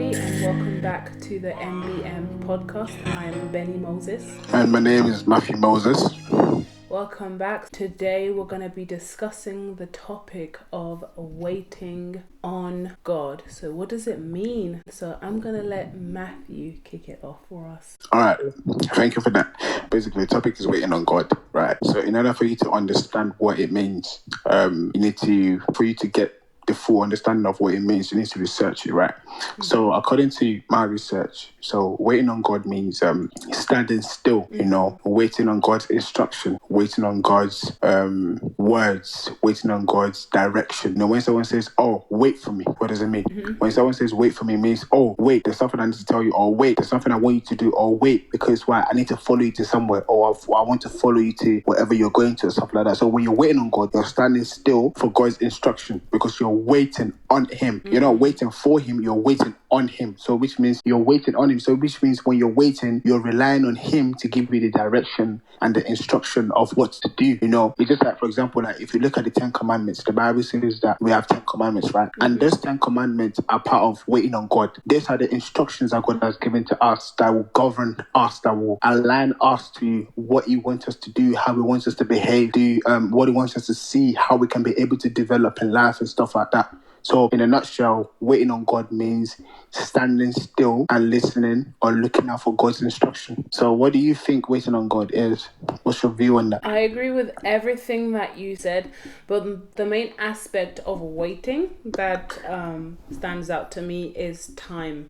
everybody, and welcome back to the MBM podcast. I'm Benny Moses. And my name is Matthew Moses. Welcome back. Today we're going to be discussing the topic of waiting on God. So what does it mean? So I'm going to let Matthew kick it off for us. All right. Thank you for that. Basically, the topic is waiting on God, right? So in order for you to understand what it means, for you to get the full understanding of what it means, you need to research it, right? Mm-hmm. So according to my research, so waiting on God means standing still, waiting on God's instruction, waiting on God's words, waiting on God's direction. When someone says, "Oh, wait for me," what does it mean? Mm-hmm. When someone says "wait for me," it means, "Oh, wait, there's something I need to tell you," or "Wait, there's something I want you to do," or "Wait, because why? I need to follow you to somewhere," or I want to follow you to wherever you're going to," or something like that. So when you're waiting on God, you're standing still for God's instruction because you're waiting on Him. Mm-hmm. You're not waiting for Him, you're waiting on Him. So which means you're waiting on Him. So which means when you're waiting, you're relying on Him to give you the direction and the instruction of what to do. It's just like, for example, like if you look at the 10 Commandments, the Bible says that we have 10 Commandments, right? Mm-hmm. And those 10 Commandments are part of waiting on God. These are the instructions that God has given to us that will govern us, that will align us to what He wants us to do, how He wants us to behave, what He wants us to see, how we can be able to develop in life and stuff like that. So in a nutshell, waiting on God means standing still and listening or looking out for God's instruction. So what do you think waiting on God is? What's your view on that? I agree with everything that you said, but the main aspect of waiting that stands out to me is time.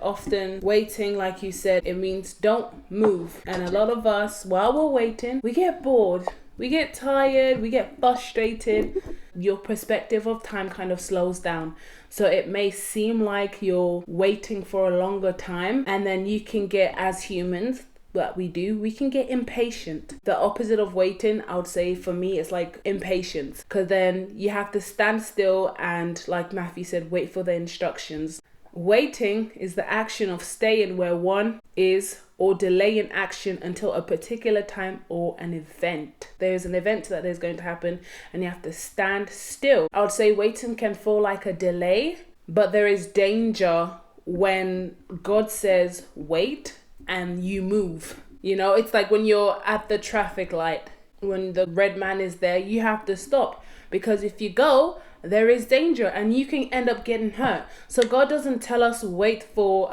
Often waiting, like you said, it means don't move. And a lot of us, while we're waiting, we get bored. We get tired, we get frustrated. Your perspective of time kind of slows down. So it may seem like you're waiting for a longer time, and then you can get, as humans, we can get impatient. The opposite of waiting, I would say for me, is like impatience. Because then you have to stand still and, like Matthew said, wait for the instructions. Waiting is the action of staying where one is or delaying action until a particular time or an event. There's an event that is going to happen and you have to stand still. I would say waiting can feel like a delay, but there is danger when God says wait and you move. It's like when you're at the traffic light, when the red man is there, you have to stop, because if you go, there is danger and you can end up getting hurt. So God doesn't tell us wait for,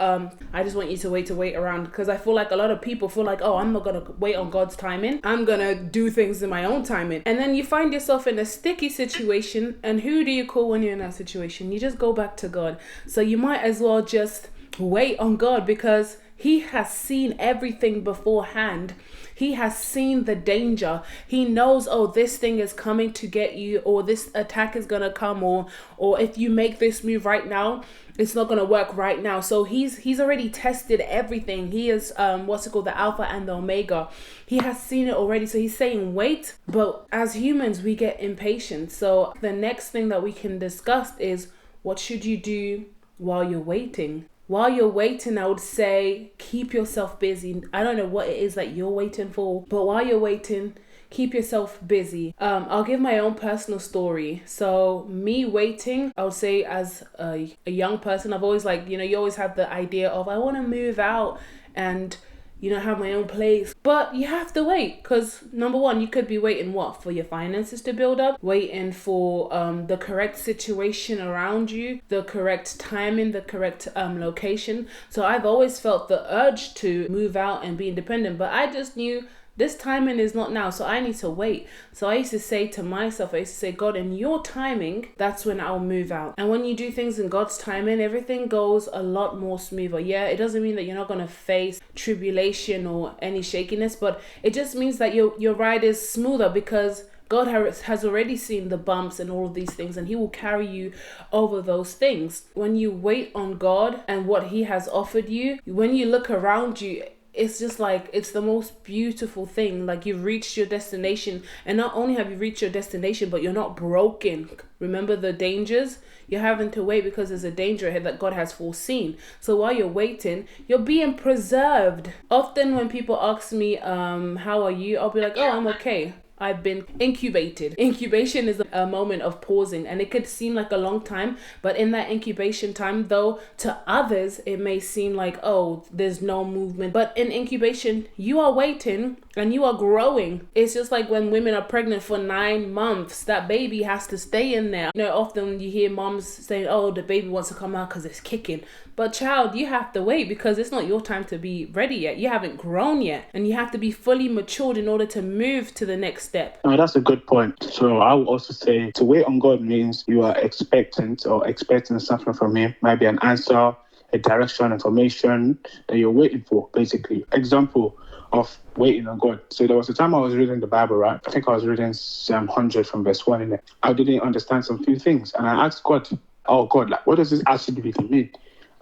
I just want you to wait around, because I feel like a lot of people feel like, oh, I'm not going to wait on God's timing. I'm going to do things in my own timing. And then you find yourself in a sticky situation. And who do you call when you're in that situation? You just go back to God. So you might as well just wait on God, because He has seen everything beforehand. He has seen the danger. He knows, oh, this thing is coming to get you, or this attack is going to come, or if you make this move right now, it's not going to work right now. So he's already tested everything. He is, the Alpha and the Omega. He has seen it already. So He's saying wait. But as humans, we get impatient. So the next thing that we can discuss is, what should you do while you're waiting? While you're waiting, I would say keep yourself busy. I don't know what it is that you're waiting for, but while you're waiting, keep yourself busy. I'll give my own personal story. So me waiting, I would say as a young person, I've always you always have the idea of, I want to move out and have my own place. But you have to wait, because number one, you could be waiting for your finances to build up, waiting for the correct situation around you, the correct timing, the correct location. So I've always felt the urge to move out and be independent, but I just knew this timing is not now, so I need to wait. So I used to say to myself, God, in your timing, that's when I'll move out. And when you do things in God's timing, everything goes a lot more smoother. Yeah, it doesn't mean that you're not going to face tribulation or any shakiness, but it just means that your ride is smoother, because God has already seen the bumps and all of these things, and He will carry you over those things. When you wait on God and what He has offered you, when you look around you, it's just like, it's the most beautiful thing. Like, you've reached your destination, and not only have you reached your destination, but you're not broken. Remember the dangers? You're having to wait because there's a danger ahead that God has foreseen. So while you're waiting, you're being preserved. Often when people ask me, how are you? I'll be like, oh, I'm okay. I've been incubated. Incubation is a moment of pausing, and it could seem like a long time, but in that incubation time, though, to others, it may seem like, oh, there's no movement. But in incubation, you are waiting and you are growing. It's just like when women are pregnant for 9 months, that baby has to stay in there. You know, often you hear moms saying, oh, the baby wants to come out because it's kicking. But child, you have to wait because it's not your time to be ready yet. You haven't grown yet, and you have to be fully matured in order to move to the next step. Oh, that's a good point. So I would also say to wait on God means you are expectant or expecting something from Him. Might be an answer, a direction, information that you're waiting for, basically. Example of waiting on God. So there was a time I was reading the Bible, right? I think I was reading Psalm 100 from verse 1 in it. I didn't understand some few things, and I asked God, oh God, like, what does this actually really mean?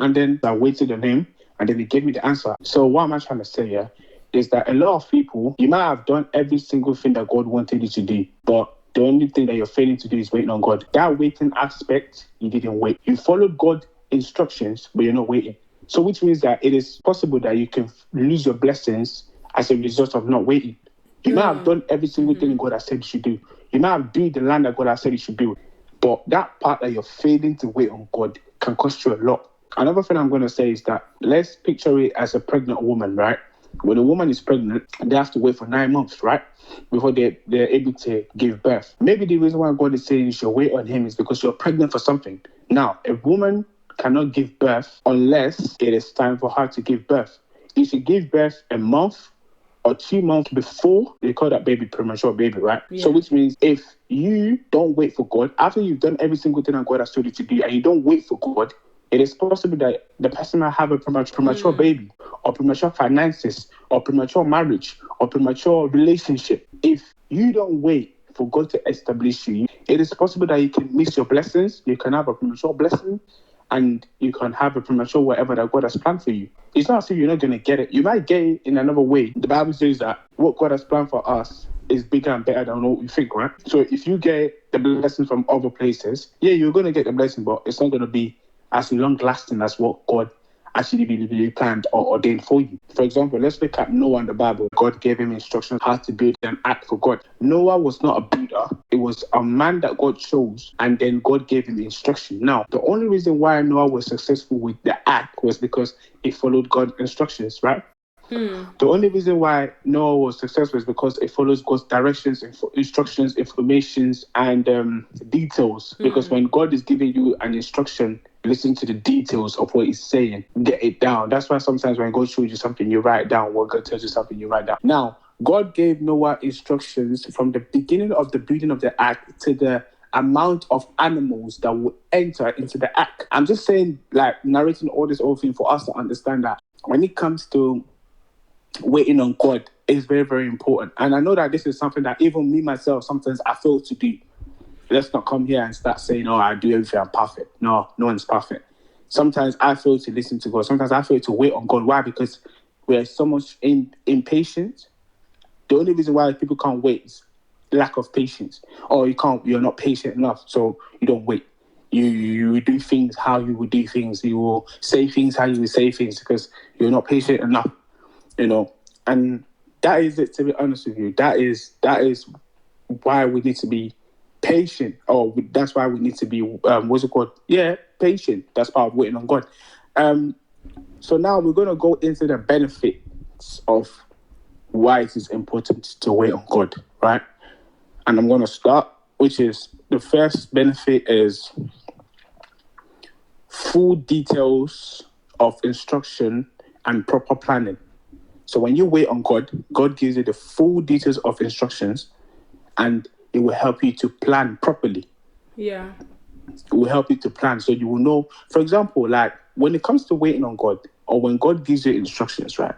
And then I waited on Him, and then He gave me the answer. So what am I trying to say here? Is that a lot of people, you might have done every single thing that God wanted you to do, but the only thing that you're failing to do is waiting on God. That waiting aspect, you didn't wait. You followed God's instructions, but you're not waiting. So which means that it is possible that you can lose your blessings as a result of not waiting. You might have done every single thing God has said you should do. You might have built the land that God has said you should build, but that part that you're failing to wait on God can cost you a lot. Another thing I'm going to say is that let's picture it as a pregnant woman, right? When a woman is pregnant, they have to wait for 9 months, right? Before they're able to give birth. Maybe the reason why God is saying you should wait on Him is because you're pregnant for something. Now, a woman cannot give birth unless it is time for her to give birth. If she gives birth a month or 2 months before, they call that baby premature baby, right? Yeah. So which means if you don't wait for God, after you've done every single thing that God has told you to do, and you don't wait for God, it is possible that the person might have a premature baby, or premature finances, or premature marriage, or premature relationship. If you don't wait for God to establish you, it is possible that you can miss your blessings, you can have a premature blessing, and you can have a premature whatever that God has planned for you. It's not as if you're not going to get it. You might get it in another way. The Bible says that what God has planned for us is bigger and better than what we think, right? So if you get the blessing from other places, yeah, you're going to get the blessing, but it's not going to be as long-lasting as what God actually really planned or ordained for you. For example, let's look at Noah in the Bible. God gave him instructions how to build an ark for God. Noah was not a builder. It was a man that God chose, and then God gave him the instruction. Now, the only reason why Noah was successful with the ark was because he followed God's instructions, right? The only reason why Noah was successful is because it follows God's directions, instructions, informations, and details. Because when God is giving you an instruction, listen to the details of what He's saying. Get it down. That's why sometimes when God shows you something, you write down. When God tells you something, you write down. Now, God gave Noah instructions from the beginning of the building of the ark to the amount of animals that will enter into the ark. I'm just saying, like, narrating all this whole thing for us to understand that when it comes to waiting on God is very, very important. And I know that this is something that even me, myself, sometimes I fail to do. Let's not come here and start saying, oh, I do everything, I'm perfect. No one's perfect. Sometimes I fail to listen to God. Sometimes I fail to wait on God. Why? Because we're so much impatient. The only reason why people can't wait is lack of patience. Or you're not patient enough, so you don't wait. You do things how you would do things. You will say things how you would say things because you're not patient enough. You know, and that is it, to be honest with you. That is why we need to be patient, or that's why we need to be, what's it called? Yeah, patient. That's part of waiting on God. So now we're going to go into the benefits of why it is important to wait on God, right? And I'm going to start, which is the first benefit is full details of instruction and proper planning. So when you wait on God, God gives you the full details of instructions, and it will help you to plan properly. Yeah. It will help you to plan so you will know. For example, like when it comes to waiting on God, or when God gives you instructions, right?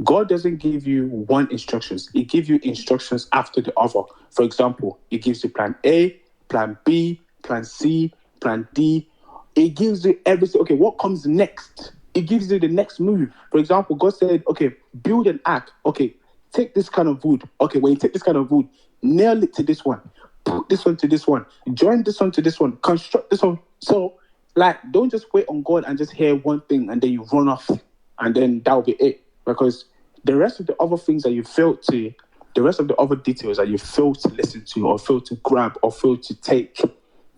God doesn't give you one instructions. He gives you instructions after the other. For example, He gives you plan A, plan B, plan C, plan D. It gives you everything. Okay, what comes next? It gives you the next move. For example, God said, okay, build an ark. Okay, take this kind of wood. Okay, when you take this kind of wood, nail it to this one. Put this one to this one. Join this one to this one. Construct this one. So, like, don't just wait on God and just hear one thing and then you run off and then that'll be it. Because the rest of the other things that you failed to the rest of the other details that you fail to listen to or fail to grab or fail to take,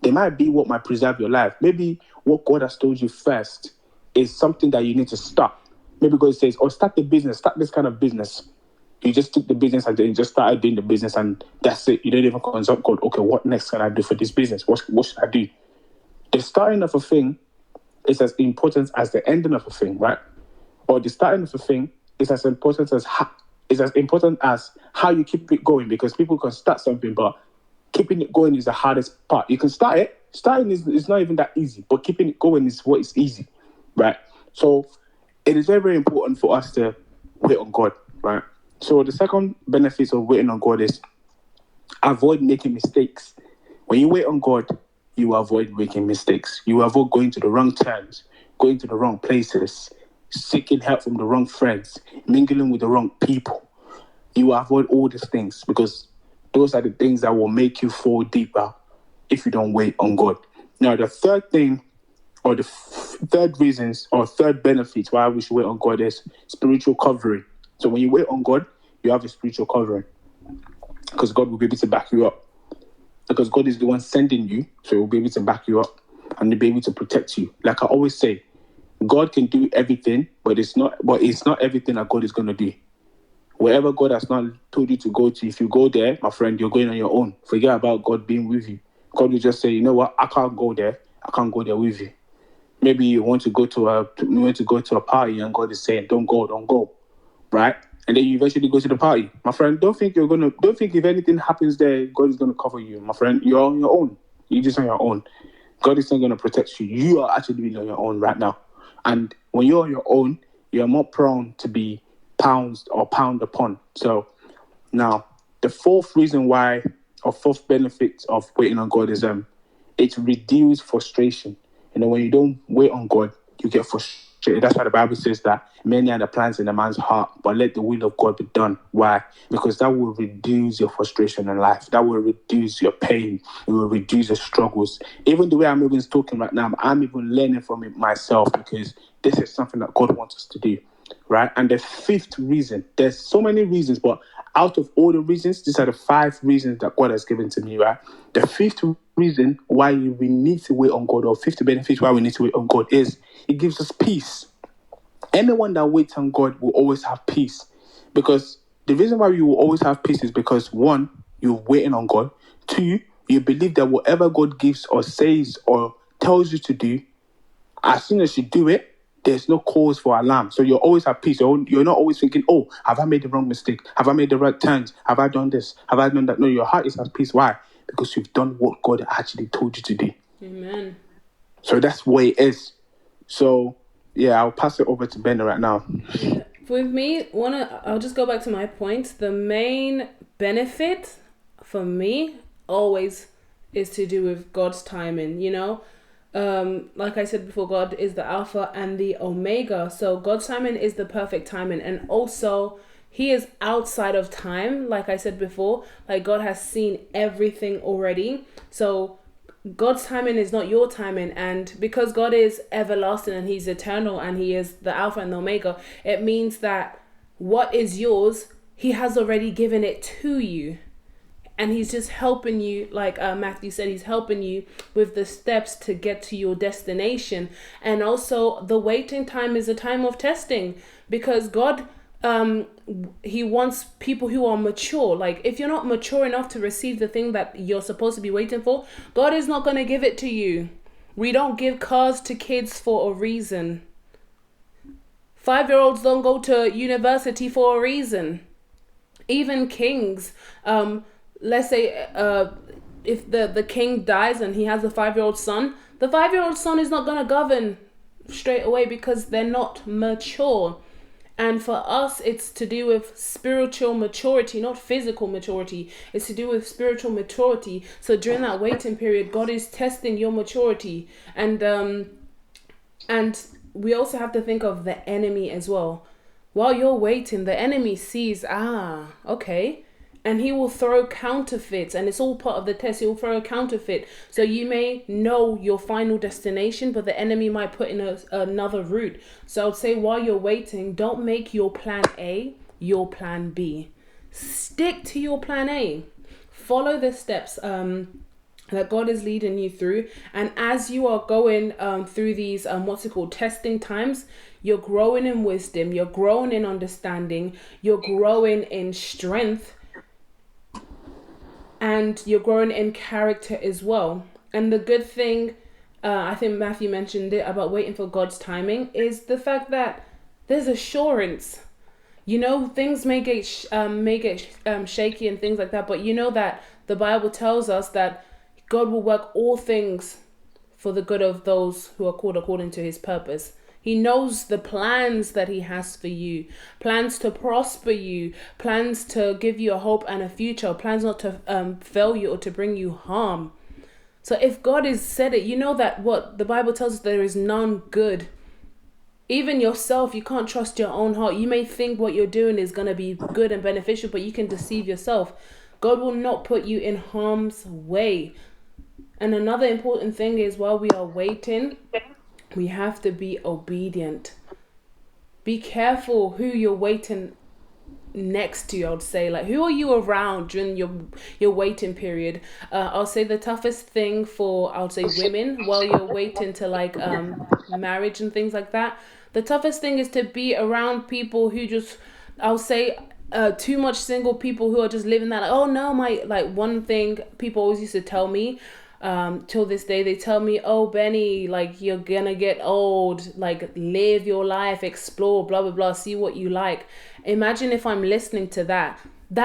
they might be what might preserve your life. Maybe what God has told you first is something that you need to start. Maybe God says, oh, start the business, start this kind of business. You just took the business and then you just started doing the business and that's it. You don't even consult God. Okay, what next can I do for this business? What should I do? The starting of a thing is as important as the ending of a thing, right? Or the starting of a thing is as important as how you keep it going, because people can start something, but keeping it going is the hardest part. You can start it. Starting is not even that easy, but keeping it going is what is easy, right? So it is very, very important for us to wait on God, right? So the second benefit of waiting on God is avoid making mistakes. When you wait on God, you avoid making mistakes. You avoid going to the wrong turns, going to the wrong places, seeking help from the wrong friends, mingling with the wrong people. You avoid all these things because those are the things that will make you fall deeper if you don't wait on God. Now, the third thing, or the third reasons, or third benefit why we should wait on God is spiritual covering. So when you wait on God, you have a spiritual covering because God will be able to back you up. Because God is the one sending you, so He will be able to back you up and He'll be able to protect you. Like I always say, God can do everything, but it's not everything that God is going to do. Wherever God has not told you to go to, if you go there, my friend, you're going on your own. Forget about God being with you. God will just say, you know what, I can't go there. I can't go there with you. Maybe you want to go to a party and God is saying, don't go, right? And then you eventually go to the party. My friend, don't think if anything happens there, God is going to cover you. My friend, you're on your own. You're just on your own. God is not going to protect you. You are actually being on your own right now. And when you're on your own, you're more prone to be pounced or pound upon. So now, the fourth benefit of waiting on God is it reduces frustration. You know, when you don't wait on God, you get frustrated. That's why the Bible says that many are the plans in a man's heart, but let the will of God be done. Why? Because that will reduce your frustration in life. That will reduce your pain. It will reduce your struggles. Even the way I'm even talking right now, I'm even learning from it myself because this is something that God wants us to do, right? And the fifth reason, there's so many reasons, but out of all the reasons, these are the 5 reasons that God has given to me, right? The fifth reason why we need to wait on God, or fifth benefit why we need to wait on God, is it gives us peace. Anyone that waits on God will always have peace, because the reason why you will always have peace is because 1, you're waiting on God. 2, you believe that whatever God gives or says or tells you to do, as soon as you do it, there's no cause for alarm. So you'll always have peace. You're not always thinking, oh, have I made the wrong mistake? Have I made the right turns? Have I done this? Have I done that? No, your heart is at peace. Why? Because you've done what God actually told you to do. Amen. So that's the way it is. So, yeah, I'll pass it over to Ben right now. Yeah. With me, I'll just go back to my point. The main benefit for me always is to do with God's timing, you know? Like I said before, God is the Alpha and the Omega. So God's timing is the perfect timing. And also, He is outside of time. Like I said before, like God has seen everything already. So God's timing is not your timing. And because God is everlasting and He's eternal and He is the Alpha and the Omega, it means that what is yours, He has already given it to you. And He's just helping you, like Matthew said, He's helping you with the steps to get to your destination. And also the waiting time is a time of testing, because God, He wants people who are mature. Like if you're not mature enough to receive the thing that you're supposed to be waiting for, God is not going to give it to you. We don't give cars to kids for a reason. 5-year-olds don't go to university for a reason. Even kings, let's say if the king dies and he has a 5-year-old son, the 5-year-old son is not going to govern straight away because they're not mature. And for us, it's to do with spiritual maturity, not physical maturity. It's to do with spiritual maturity. So during that waiting period, God is testing your maturity. And we also have to think of the enemy as well. While you're waiting, the enemy sees, okay. And he will throw counterfeits, and it's all part of the test. He will throw a counterfeit. So you may know your final destination, but the enemy might put in another route. So I would say while you're waiting, don't make your plan A your plan B. Stick to your plan A. Follow the steps that God is leading you through. And as you are going through these, testing times, you're growing in wisdom, you're growing in understanding, you're growing in strength, and you're growing in character as well. And the good thing, I think Matthew mentioned it about waiting for God's timing, is the fact that there's assurance. You know, things may get shaky and things like that, but you know that the Bible tells us that God will work all things for the good of those who are called according to his purpose. He knows the plans that he has for you, plans to prosper you, plans to give you a hope and a future, plans not to fail you or to bring you harm. So if God has said it, you know that what the Bible tells us, there is none good. Even yourself, you can't trust your own heart. You may think what you're doing is going to be good and beneficial, but you can deceive yourself. God will not put you in harm's way. And another important thing is, while we are waiting, we have to be obedient. Be careful who you're waiting next to, I would say. Like, who are you around during your waiting period? I'll say the toughest thing for, I would say, women while you're waiting to like marriage and things like that. The toughest thing is to be around people who just, I'll say, too much single people who are just living that, like, oh no, one thing people always used to tell me, till this day, they tell me, oh Benny, like, you're gonna get old, like, live your life, explore, blah blah blah, see what you like. Imagine if I'm listening to that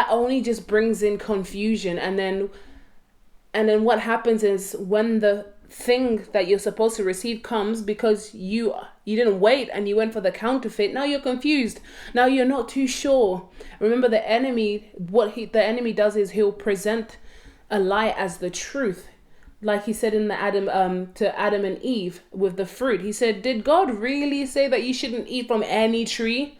only just brings in confusion. And then what happens is, when the thing that you're supposed to receive comes, because you didn't wait and you went for the counterfeit, now you're confused, now you're not too sure. Remember, the enemy, the enemy does is he'll present a lie as the truth. Like he said in the to Adam and Eve with the fruit, he said, did God really say that you shouldn't eat from any tree?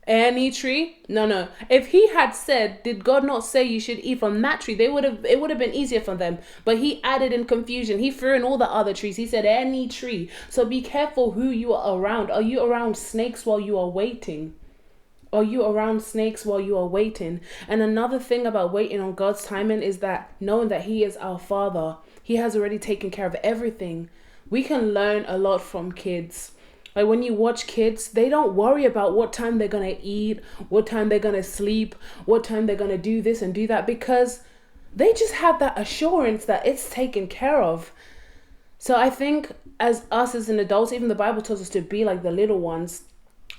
Any tree? No. If he had said, did God not say you should eat from that tree? It would have been easier for them. But he added in confusion. He threw in all the other trees. He said any tree. So be careful who you are around. Are you around snakes while you are waiting? Are you around snakes while you are waiting? And another thing about waiting on God's timing is that knowing that he is our Father. He has already taken care of everything. We can learn a lot from kids. Like, when you watch kids, they don't worry about what time they're going to eat, what time they're going to sleep, what time they're going to do this and do that, because they just have that assurance that it's taken care of. So I think as an adults, even the Bible tells us to be like the little ones.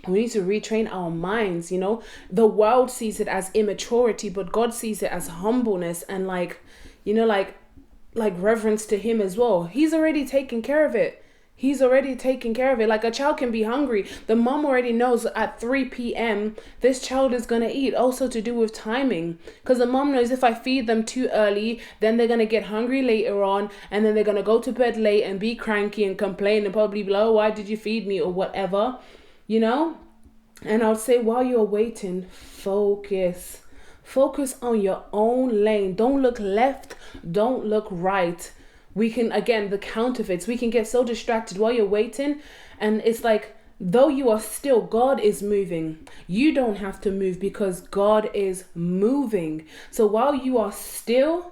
We need to retrain our minds, you know. The world sees it as immaturity, but God sees it as humbleness and like reverence to him as well. He's already taken care of it. He's already taken care of it. Like, a child can be hungry. The mom already knows at 3 p.m. this child is going to eat. Also to do with timing. Because the mom knows if I feed them too early, then they're going to get hungry later on. And then they're going to go to bed late and be cranky and complain and probably be like, oh, why did you feed me or whatever? You know? And I would say, while you're waiting, focus. Focus on your own lane. Don't look left. Don't look right. We can, again, the counterfeits, we can get so distracted while you're waiting. And it's like, though you are still, God is moving. You don't have to move because God is moving. So while you are still,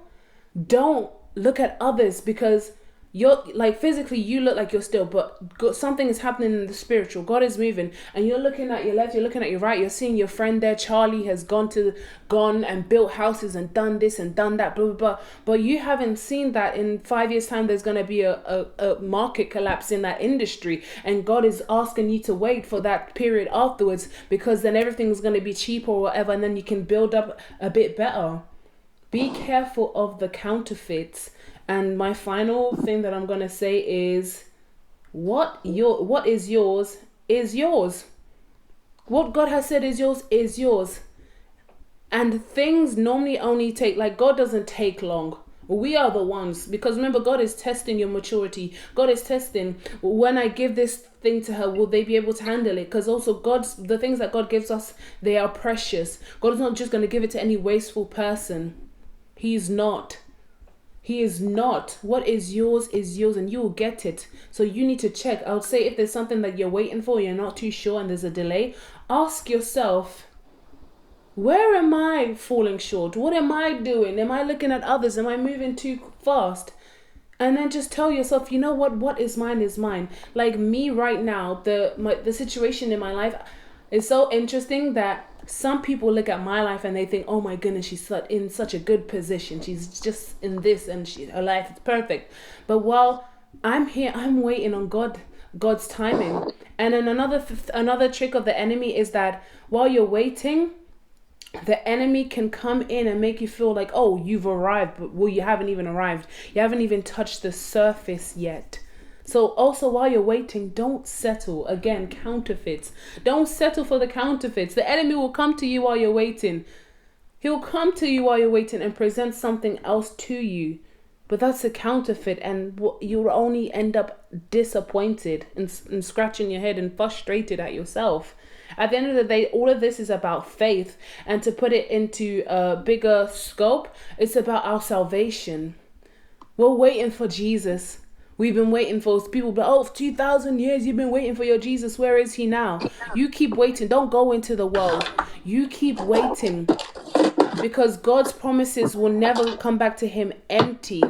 don't look at others, because you're like, physically you look like you're still, but something is happening in the spiritual. God is moving, and you're looking at your left, you're looking at your right, you're seeing your friend there, Charlie, has gone and built houses and done this and done that, blah blah blah, but you haven't seen that in 5 years time there's going to be a market collapse in that industry, and God is asking you to wait for that period afterwards, because then everything's going to be cheaper or whatever, and then you can build up a bit better. Be careful of the counterfeits. And my final thing that I'm going to say is, what is yours is yours. What God has said is yours is yours. And things normally only take, like, God doesn't take long. We are the ones, because remember, God is testing your maturity. God is testing, when I give this thing to her, will they be able to handle it? Because also the things that God gives us, they are precious. God is not just going to give it to any wasteful person. He's not. He is not. What is yours, and you will get it. So you need to check. I would say, if there's something that you're waiting for, you're not too sure, and there's a delay, ask yourself, Where am I falling short? What am I doing? Am I looking at others? Am I moving too fast? And then just tell yourself, you know what is mine is mine. Like me right now, the situation in my life is so interesting that some people look at my life and they think, oh my goodness, she's in such a good position. She's just in this, and her life is perfect. But while I'm here, I'm waiting on God's timing. And then another trick of the enemy is that while you're waiting, the enemy can come in and make you feel like, oh, you've arrived, but well, you haven't even arrived. You haven't even touched the surface yet. So also while you're waiting, don't settle. Again, counterfeits. Don't settle for the counterfeits. The enemy will come to you while you're waiting. He'll come to you while you're waiting and present something else to you. But that's a counterfeit, and you'll only end up disappointed and scratching your head and frustrated at yourself. At the end of the day, all of this is about faith. And to put it into a bigger scope, it's about our salvation. We're waiting for Jesus. We've been waiting for people, but 2,000 years you've been waiting for your Jesus. Where is he now? You keep waiting. Don't go into the world. You keep waiting, because God's promises will never come back to him empty.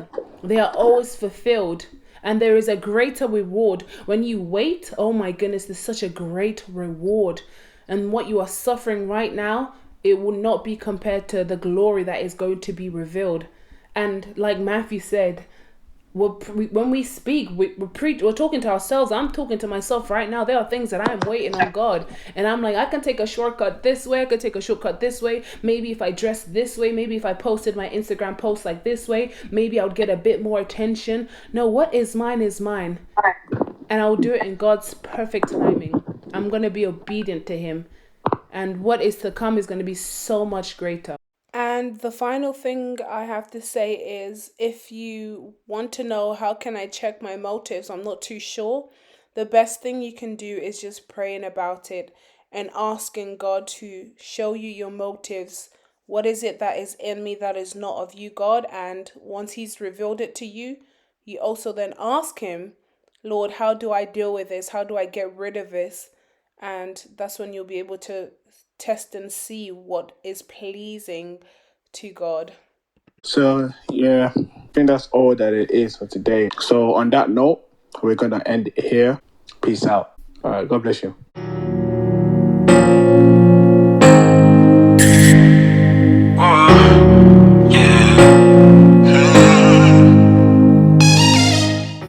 They are always fulfilled. And there is a greater reward. When you wait, oh my goodness, there's such a great reward. And what you are suffering right now, it will not be compared to the glory that is going to be revealed. And like Matthew said, when we speak, we're talking to ourselves. I'm talking to myself right now. There are things that I'm waiting on God, and I'm like, I can take a shortcut this way, I could take a shortcut this way. Maybe if I dress this way, maybe if I posted my Instagram post like this way, maybe I would get a bit more attention. No, what is mine, and I'll do it in God's perfect timing. I'm going to be obedient to him, and what is to come is going to be so much greater. And the final thing I have to say is, if you want to know how can I check my motives, I'm not too sure. The best thing you can do is just praying about it and asking God to show you your motives. What is it that is in me that is not of you, God? And once he's revealed it to you, you also then ask him, Lord, how do I deal with this? How do I get rid of this? And that's when you'll be able to test and see what is pleasing to God. So, yeah, I think that's all that it is for today. So, on that note, we're going to end it here. Peace out. All right, God bless you.